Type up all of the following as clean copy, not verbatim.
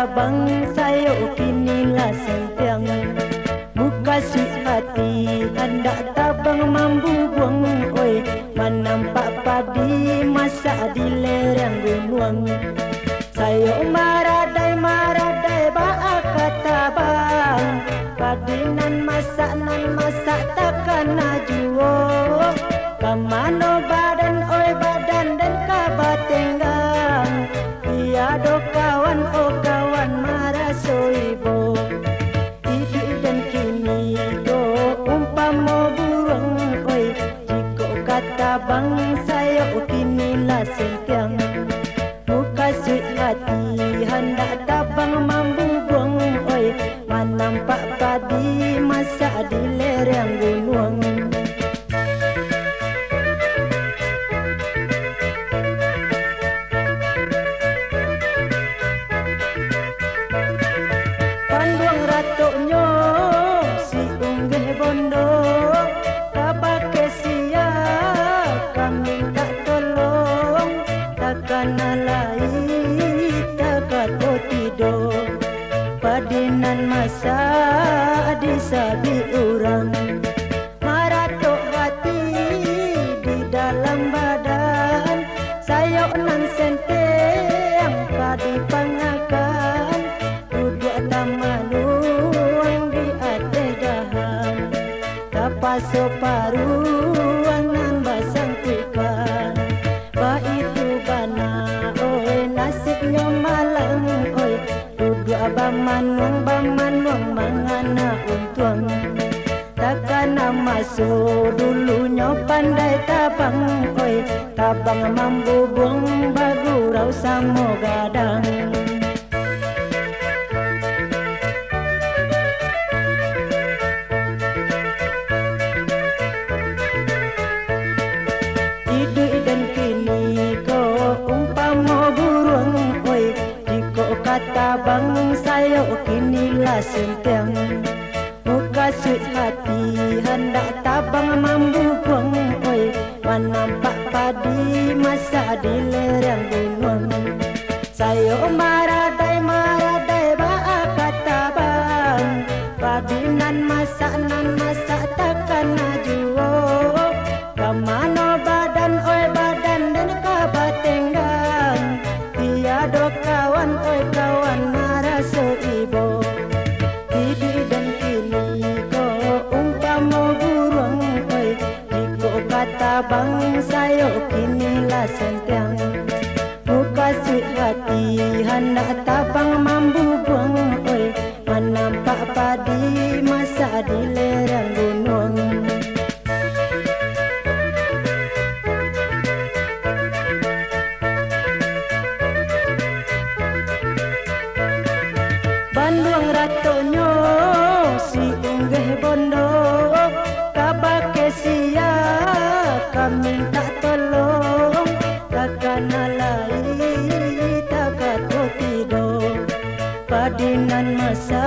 tabang sayo kinilah sentiang. Muka sweet hati hendak tabang mambu buang. Oi, menampak padi masak di lereng gunung. Sayo maradai baak kata bang. Padi nan masak takkan najuo. Kamano badan oi badan dan kabatenggang. Tiado kawan oh kawan maraso ibo. Idi dan kini go umpama burung oi. Jiko kata bang sayo kinilah sentiang. Muka sweet hati hendak tabang mambu buang. Oi, menampak padi masak di lereng gunung. Panduang ratonyo si unggih bondo. Kabake sia kami tak tolong. Takkan alai takato tido. Padinan masa disabi orang. Maratok hati di dalam badan. Sayo nan senteng padi pangakan. Duduk tamanuang di atas dahan. Tapaso paruang nan basang ikan. Ba itu bana oi nasibnya malang oi. Duduk bamanwang mangana untuang. Takkan masuk dulunya pandai tabang oi. Tabang mambu buang bagurau samo gadang. Tabang sayo kinilah sentiang. Muka sweet hati hendak tabang mambu buang. Oi, menampak padi masak di lereng gunung. Sayo maradai baak kata bang. Padi nan masak takkan najuo. Kamano badan oi badan dan kabatenggang. Tiado kawan oi kawan maraso ibo. Idi dan kini ko umpama burung oi. Jiko kata bang sayo kinilah sentiang. Muka sweet hati hendak tabang mambu buang. Oi, menampak padi masak di lereng gunung. Panduang ratonyo si unggih bondo. Kabake sia kami tak tolong. Takkan alai takato tido. Padinan masa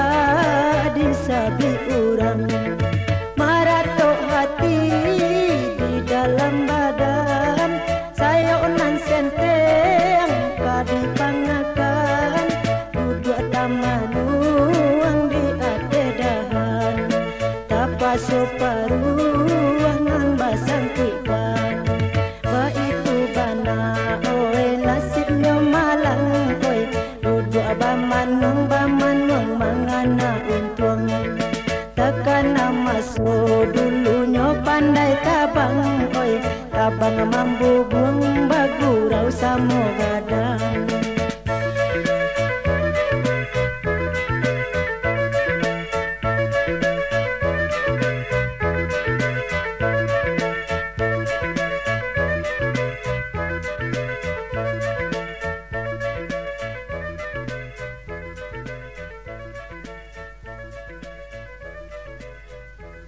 disabi orang. Maratok hati di dalam badan. Sayo nan senteng padi pangakan. Duduk tamanuang di atas dahan. Tapaso paruang nan basang ikan. Ba itu bana oi nasibnya malang oi. Duduk bamanung mangana untung. Takkan masuk dulunya pandai tabang oi. Tabang mambu buang bagurau samo gadang.